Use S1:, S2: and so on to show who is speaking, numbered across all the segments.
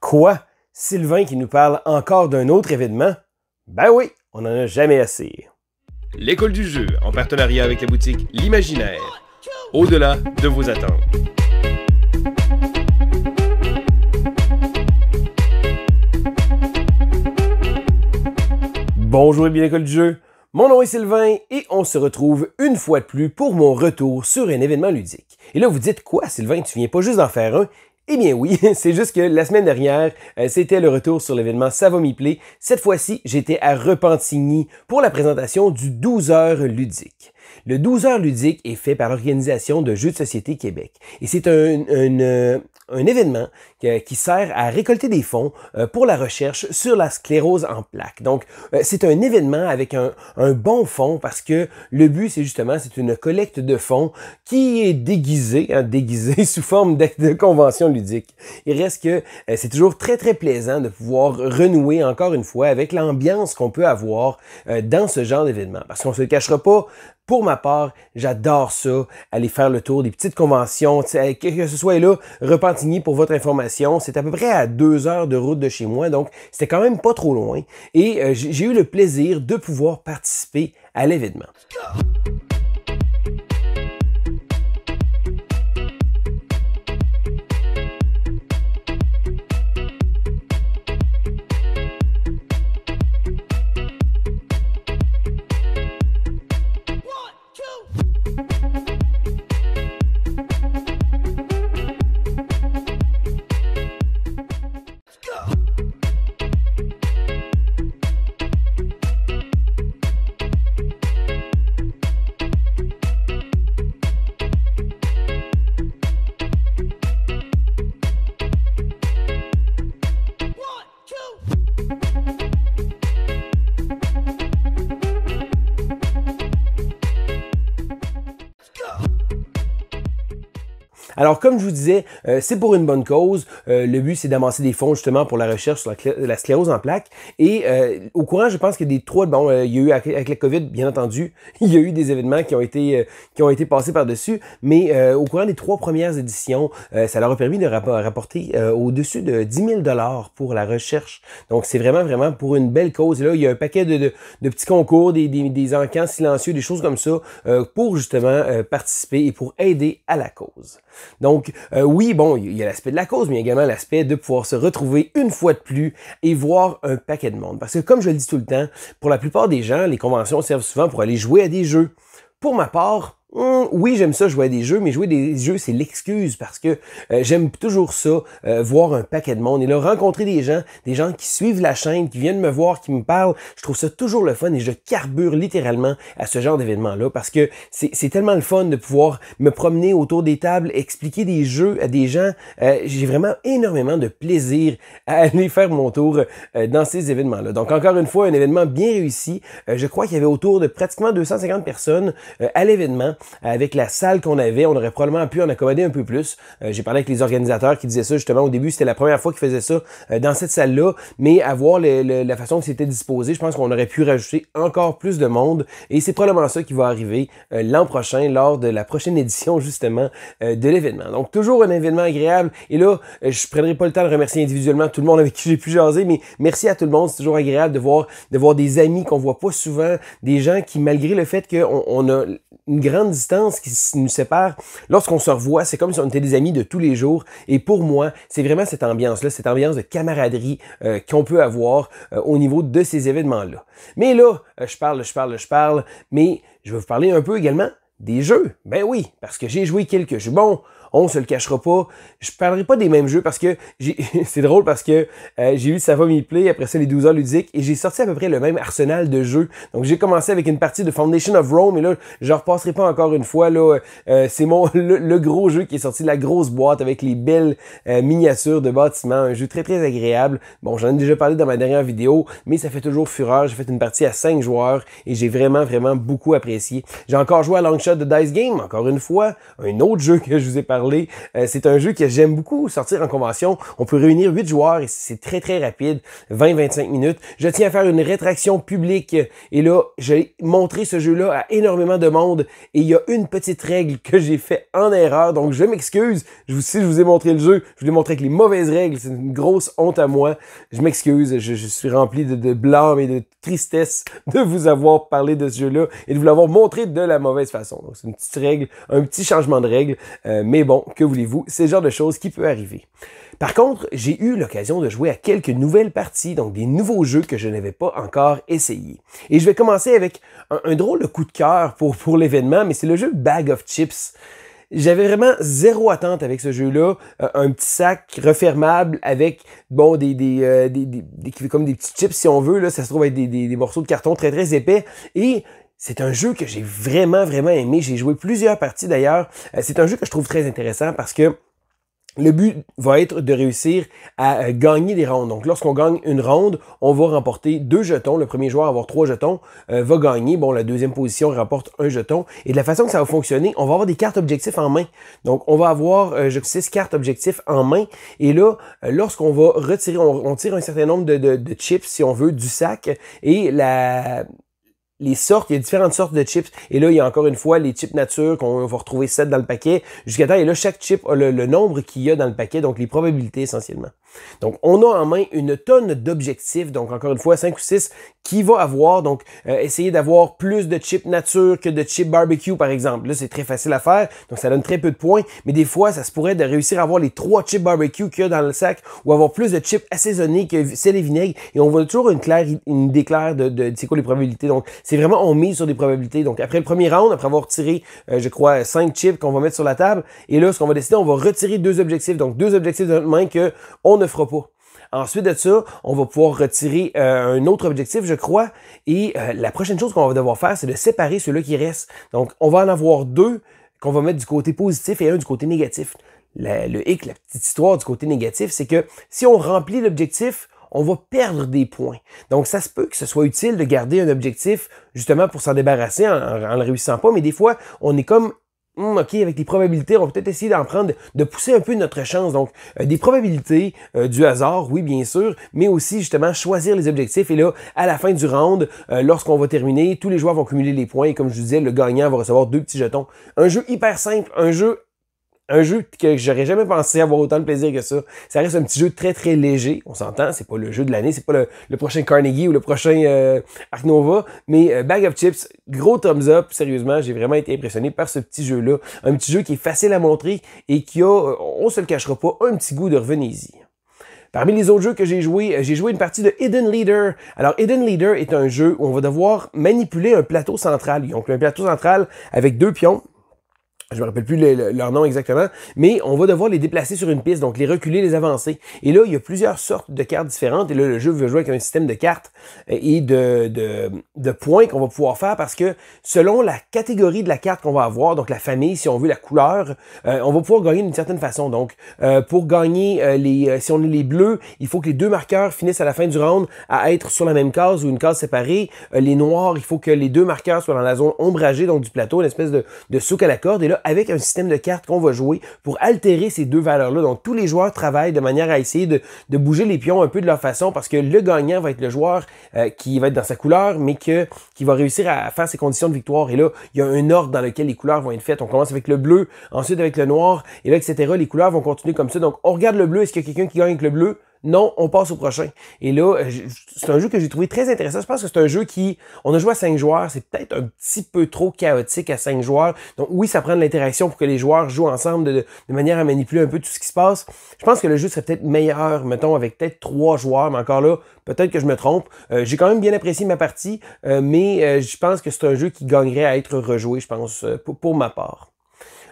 S1: Quoi? Sylvain qui nous parle encore d'un autre événement? Ben oui, on n'en a jamais assez.
S2: L'école du jeu, en partenariat avec la boutique L'Imaginaire. Au-delà de vos attentes.
S1: Bonjour et bien l'école du jeu. Mon nom est Sylvain et on se retrouve une fois de plus pour mon retour sur un événement ludique. Et là, vous dites quoi, Sylvain, tu viens pas juste d'en faire un? Eh bien oui, c'est juste que la semaine dernière, c'était le retour sur l'événement Ça va m'y play. Cette fois-ci, j'étais à Repentigny pour la présentation du 12 heures ludique. Le 12 heures ludique est fait par l'Organisation de Jeux de Société Québec. Et c'est un événement qui sert à récolter des fonds pour la recherche sur la sclérose en plaques. Donc, c'est un événement avec un bon fond parce que le but, c'est une collecte de fonds qui est déguisée sous forme de convention ludique. Il reste que c'est toujours très, très plaisant de pouvoir renouer encore une fois avec l'ambiance qu'on peut avoir dans ce genre d'événement. Parce qu'on se le cachera pas, pour ma part, j'adore ça, aller faire le tour des petites conventions, que ce soit là, Repentigny pour votre information, c'est à peu près à 2 heures de route de chez moi, donc c'était quand même pas trop loin. Et j'ai eu le plaisir de pouvoir participer à l'événement. Alors, comme je vous disais, c'est pour une bonne cause. Le but, c'est d'amasser des fonds justement pour la recherche sur la sclérose en plaques. Et au courant, je pense qu'il y a des trois... Bon, il y a eu avec la COVID, bien entendu, il y a eu des événements qui ont été passés par-dessus. Mais au courant des 3 premières éditions, ça leur a permis de rapporter au-dessus de 10 000 $ pour la recherche. Donc, c'est vraiment, vraiment pour une belle cause. Et là, il y a un paquet de petits concours, des encans silencieux, des choses comme ça, pour justement participer et pour aider à la cause. Donc, oui, bon, il y a l'aspect de la cause, mais il y a également l'aspect de pouvoir se retrouver une fois de plus et voir un paquet de monde. Parce que, comme je le dis tout le temps, pour la plupart des gens, les conventions servent souvent pour aller jouer à des jeux. Pour ma part, oui, j'aime ça jouer à des jeux, mais jouer des jeux, c'est l'excuse parce que j'aime toujours ça, voir un paquet de monde et là, rencontrer des gens qui suivent la chaîne, qui viennent me voir, qui me parlent. Je trouve ça toujours le fun et je carbure littéralement à ce genre d'événement-là parce que c'est tellement le fun de pouvoir me promener autour des tables, expliquer des jeux à des gens. J'ai vraiment énormément de plaisir à aller faire mon tour dans ces événements-là. Donc, encore une fois, un événement bien réussi. Je crois qu'il y avait autour de pratiquement 250 personnes à l'événement. Avec la salle qu'on avait, on aurait probablement pu en accommoder un peu plus. J'ai parlé avec les organisateurs qui disaient ça justement au début, c'était la première fois qu'ils faisaient ça dans cette salle-là, mais à voir la façon que c'était disposé, je pense qu'on aurait pu rajouter encore plus de monde et c'est probablement ça qui va arriver l'an prochain lors de la prochaine édition justement de l'événement. Donc toujours un événement agréable et là, je prendrai pas le temps de remercier individuellement tout le monde avec qui j'ai pu jaser, mais merci à tout le monde, c'est toujours agréable de voir des amis qu'on voit pas souvent, des gens qui malgré le fait qu'on a une grande distance qui nous sépare, lorsqu'on se revoit, c'est comme si on était des amis de tous les jours. Et pour moi, c'est vraiment cette ambiance-là, cette ambiance de camaraderie qu'on peut avoir au niveau de ces événements-là. Mais là, je parle, mais je vais vous parler un peu également des jeux. Ben oui, parce que j'ai joué quelques jeux. Bon, on se le cachera pas. Je parlerai pas des mêmes jeux parce que c'est drôle parce que j'ai eu Ça va m'y play, après ça les 12 heures ludiques et j'ai sorti à peu près le même arsenal de jeux. Donc j'ai commencé avec une partie de Foundation of Rome et là je repasserai pas encore une fois là. C'est le gros jeu qui est sorti de la grosse boîte avec les belles miniatures de bâtiments, un jeu très très agréable. Bon, j'en ai déjà parlé dans ma dernière vidéo, mais ça fait toujours fureur. J'ai fait une partie à 5 joueurs et j'ai vraiment beaucoup apprécié. J'ai encore joué à Longshot de Dice Game, encore une fois, un autre jeu que je vous ai parlé parler. C'est un jeu que j'aime beaucoup sortir en convention. On peut réunir 8 joueurs et c'est très très rapide, 20-25 minutes. Je tiens à faire une rétraction publique et là, j'ai montré ce jeu-là à énormément de monde et il y a une petite règle que j'ai fait en erreur, donc je m'excuse. Si je vous ai montré le jeu, je vous l'ai montré avec les mauvaises règles, c'est une grosse honte à moi. Je m'excuse, je suis rempli de blâme et de tristesse de vous avoir parlé de ce jeu-là et de vous l'avoir montré de la mauvaise façon. Donc, c'est une petite règle, un petit changement de règle, mais bon, que voulez-vous, c'est le genre de choses qui peut arriver. Par contre, j'ai eu l'occasion de jouer à quelques nouvelles parties, donc des nouveaux jeux que je n'avais pas encore essayés. Et je vais commencer avec un drôle de coup de cœur pour l'événement, mais c'est le jeu Bag of Chips. J'avais vraiment zéro attente avec ce jeu-là. Un petit sac refermable avec, bon, comme des petits chips si on veut. Là, ça se trouve être des morceaux de carton très très épais. Et c'est un jeu que j'ai vraiment vraiment aimé. J'ai joué plusieurs parties d'ailleurs. C'est un jeu que je trouve très intéressant parce que le but va être de réussir à gagner des rondes. Donc, lorsqu'on gagne une ronde, on va remporter 2 jetons. Le premier joueur à avoir 3 jetons va gagner. Bon, la deuxième position remporte 1 jeton. Et de la façon que ça va fonctionner, on va avoir des cartes objectifs en main. Donc, on va avoir 6 cartes objectifs en main. Et là, lorsqu'on va retirer, on tire un certain nombre de chips, si on veut, du sac. Et il y a différentes sortes de chips. Et là, il y a encore une fois les chips nature qu'on va retrouver 7 dans le paquet jusqu'à temps. Et là, chaque chip a le nombre qu'il y a dans le paquet, donc les probabilités essentiellement. Donc, on a en main une tonne d'objectifs, donc encore une fois, 5 ou 6, qui va avoir, donc, essayer d'avoir plus de chips nature que de chips barbecue, par exemple. Là, c'est très facile à faire, donc ça donne très peu de points, mais des fois, ça se pourrait de réussir à avoir les 3 chips barbecue qu'il y a dans le sac, ou avoir plus de chips assaisonnés que sel et vinaigre, et on voit toujours une idée claire de c'est quoi les probabilités. Donc, c'est vraiment, on mise sur des probabilités. Donc, après le premier round, après avoir tiré, je crois, 5 chips qu'on va mettre sur la table, et là, ce qu'on va décider, on va retirer 2 objectifs, donc 2 objectifs de notre main que on ne fera pas. Ensuite de ça, on va pouvoir retirer un autre objectif, je crois, et la prochaine chose qu'on va devoir faire, c'est de séparer ceux-là qui restent. Donc, on va en avoir 2 qu'on va mettre du côté positif et un du côté négatif. Le hic, la petite histoire du côté négatif, c'est que si on remplit l'objectif, on va perdre des points. Donc, ça se peut que ce soit utile de garder un objectif justement pour s'en débarrasser en le réussissant pas, mais des fois, on est comme OK, avec les probabilités, on va peut-être essayer d'en prendre, de pousser un peu notre chance. Donc, des probabilités, du hasard, oui, bien sûr, mais aussi, justement, choisir les objectifs. Et là, à la fin du round, lorsqu'on va terminer, tous les joueurs vont cumuler les points. Et comme je vous disais, le gagnant va recevoir 2 petits jetons. Un jeu hyper simple, un jeu que j'aurais jamais pensé avoir autant de plaisir que ça. Ça reste un petit jeu très très léger, on s'entend, c'est pas le jeu de l'année, c'est pas le prochain Carnegie ou le prochain Ark Nova, mais Bag of Chips, gros thumbs up, sérieusement, j'ai vraiment été impressionné par ce petit jeu-là. Un petit jeu qui est facile à montrer et qui a, on se le cachera pas, un petit goût de revenez-y. Parmi les autres jeux que j'ai joué une partie de Hidden Leader. Alors, Hidden Leader est un jeu où on va devoir manipuler un plateau central. Donc, un plateau central avec 2 pions. Je me rappelle plus leur nom exactement, mais on va devoir les déplacer sur une piste, donc les reculer, les avancer. Et là, il y a plusieurs sortes de cartes différentes, et là, le jeu veut jouer avec un système de cartes et de points qu'on va pouvoir faire, parce que selon la catégorie de la carte qu'on va avoir, donc la famille, si on veut la couleur, on va pouvoir gagner d'une certaine façon. Donc, pour gagner, si on est les bleus, il faut que les 2 marqueurs finissent à la fin du round à être sur la même case ou une case séparée. Les noirs, il faut que les 2 marqueurs soient dans la zone ombragée, donc du plateau, une espèce de souk à la corde, et là, avec un système de cartes qu'on va jouer pour altérer ces 2 valeurs-là. Donc, tous les joueurs travaillent de manière à essayer de bouger les pions un peu de leur façon, parce que le gagnant va être le joueur qui va être dans sa couleur, mais qui va réussir à faire ses conditions de victoire. Et là, il y a un ordre dans lequel les couleurs vont être faites. On commence avec le bleu, ensuite avec le noir, et là, etc. Les couleurs vont continuer comme ça. Donc, on regarde le bleu. Est-ce qu'il y a quelqu'un qui gagne avec le bleu? Non, on passe au prochain. Et là, c'est un jeu que j'ai trouvé très intéressant. Je pense que c'est un jeu on a joué à 5 joueurs. C'est peut-être un petit peu trop chaotique à 5 joueurs. Donc oui, ça prend de l'interaction pour que les joueurs jouent ensemble de manière à manipuler un peu tout ce qui se passe. Je pense que le jeu serait peut-être meilleur, mettons, avec peut-être 3 joueurs. Mais encore là, peut-être que je me trompe. J'ai quand même bien apprécié ma partie, mais je pense que c'est un jeu qui gagnerait à être rejoué, je pense, pour ma part.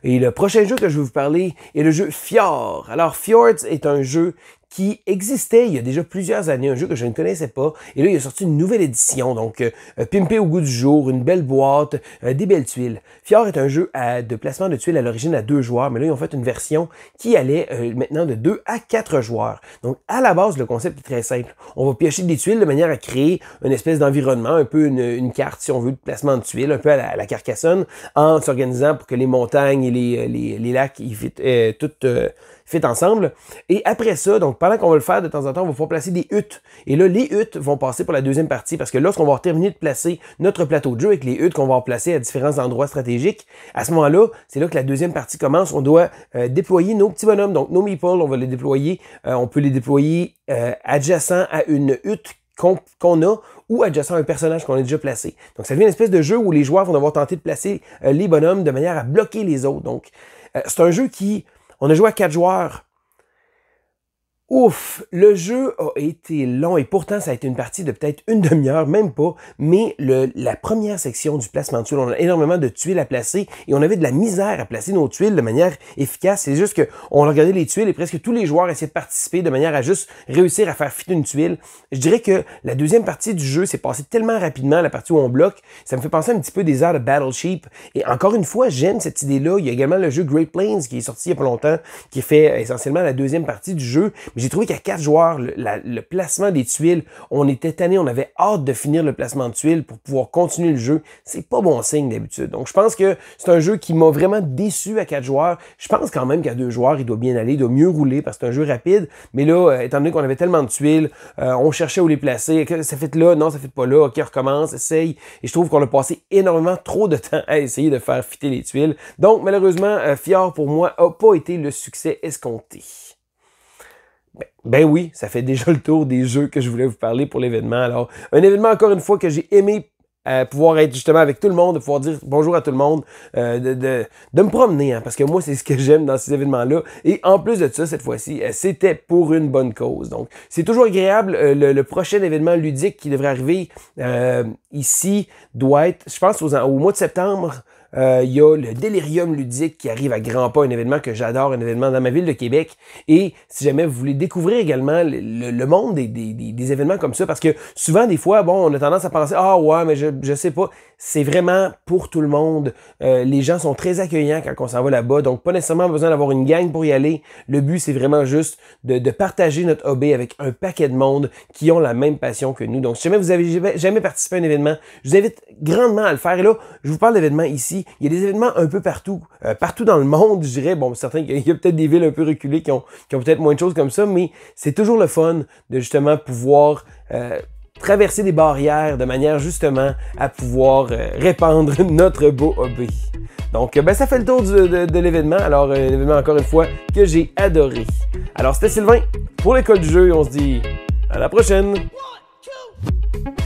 S1: Et le prochain jeu que je vais vous parler est le jeu Fjord. Alors, Fjords est un jeu qui existait il y a déjà plusieurs années, un jeu que je ne connaissais pas. Et là, il a sorti une nouvelle édition, donc pimpé au goût du jour, une belle boîte, des belles tuiles. Fjord est un jeu de placement de tuiles à l'origine à 2 joueurs, mais là, ils ont fait une version qui allait maintenant de 2 à 4 joueurs. Donc, à la base, le concept est très simple. On va piocher des tuiles de manière à créer une espèce d'environnement, un peu une carte, si on veut, de placement de tuiles, un peu à la Carcassonne, en s'organisant pour que les montagnes et les lacs, ils tout fit ensemble. Et après ça, donc pendant qu'on va le faire, de temps en temps, on va pouvoir placer des huttes. Et là, les huttes vont passer pour la deuxième partie, parce que lorsqu'on va terminer de placer notre plateau de jeu avec les huttes qu'on va placer à différents endroits stratégiques, à ce moment-là, c'est là que la deuxième partie commence. On doit déployer nos petits bonhommes, donc nos meeples, on va les déployer. On peut les déployer adjacent à une hutte qu'on a, ou adjacent à un personnage qu'on a déjà placé. Donc, ça devient une espèce de jeu où les joueurs vont devoir tenter de placer les bonhommes de manière à bloquer les autres. Donc, c'est un jeu qui... On a joué à 4 joueurs. Ouf, le jeu a été long et pourtant ça a été une partie de peut-être une demi-heure, même pas, mais la première section du placement de tuiles, on a énormément de tuiles à placer et on avait de la misère à placer nos tuiles de manière efficace. C'est juste qu'on regardait les tuiles et presque tous les joueurs essayaient de participer de manière à juste réussir à faire fitter une tuile. Je dirais que la deuxième partie du jeu s'est passée tellement rapidement, la partie où on bloque, ça me fait penser un petit peu des heures de Battleship. Et encore une fois, j'aime cette idée-là. Il y a également le jeu Great Plains qui est sorti il y a pas longtemps, qui fait essentiellement la deuxième partie du jeu. J'ai trouvé qu'à 4 joueurs, le placement des tuiles, on était tanné, on avait hâte de finir le placement de tuiles pour pouvoir continuer le jeu. C'est pas bon signe d'habitude. Donc je pense que c'est un jeu qui m'a vraiment déçu à 4 joueurs. Je pense quand même qu'à 2 joueurs, il doit bien aller, il doit mieux rouler parce que c'est un jeu rapide. Mais là, étant donné qu'on avait tellement de tuiles, on cherchait où les placer. Ça fait là, non, ça fait pas là. OK, on recommence, essaye. Et je trouve qu'on a passé énormément trop de temps à essayer de faire fitter les tuiles. Donc malheureusement, Fjord pour moi a pas été le succès escompté. Ben oui, ça fait déjà le tour des jeux que je voulais vous parler pour l'événement. Alors, un événement encore une fois que j'ai aimé pouvoir être justement avec tout le monde, de pouvoir dire bonjour à tout le monde, de me promener, hein, parce que moi, c'est ce que j'aime dans ces événements-là. Et en plus de ça, cette fois-ci, c'était pour une bonne cause. Donc, c'est toujours agréable. Le prochain événement ludique qui devrait arriver ici doit être, je pense, au mois de septembre. Il y a le Delirium ludique qui arrive à grands pas, un événement que j'adore, un événement dans ma ville de Québec. Et si jamais vous voulez découvrir également le monde des événements comme ça, parce que souvent, des fois, bon, on a tendance à penser « Ah ouais, mais je sais pas ». C'est vraiment pour tout le monde. Les gens sont très accueillants quand on s'en va là-bas, donc pas nécessairement besoin d'avoir une gang pour y aller. Le but, c'est vraiment juste de partager notre hobby avec un paquet de monde qui ont la même passion que nous. Donc, si jamais vous avez jamais participé à un événement, je vous invite grandement à le faire. Et là, je vous parle d'événements ici. Il y a des événements un peu partout, partout dans le monde, je dirais. Bon, certains, il y a peut-être des villes un peu reculées qui ont peut-être moins de choses comme ça, mais c'est toujours le fun de justement pouvoir traverser des barrières de manière justement à pouvoir répandre notre beau hobby. Donc, ben, ça fait le tour de l'événement. Alors, un événement encore une fois que j'ai adoré. Alors, c'était Sylvain pour l'école du jeu et on se dit à la prochaine!
S3: 1, 2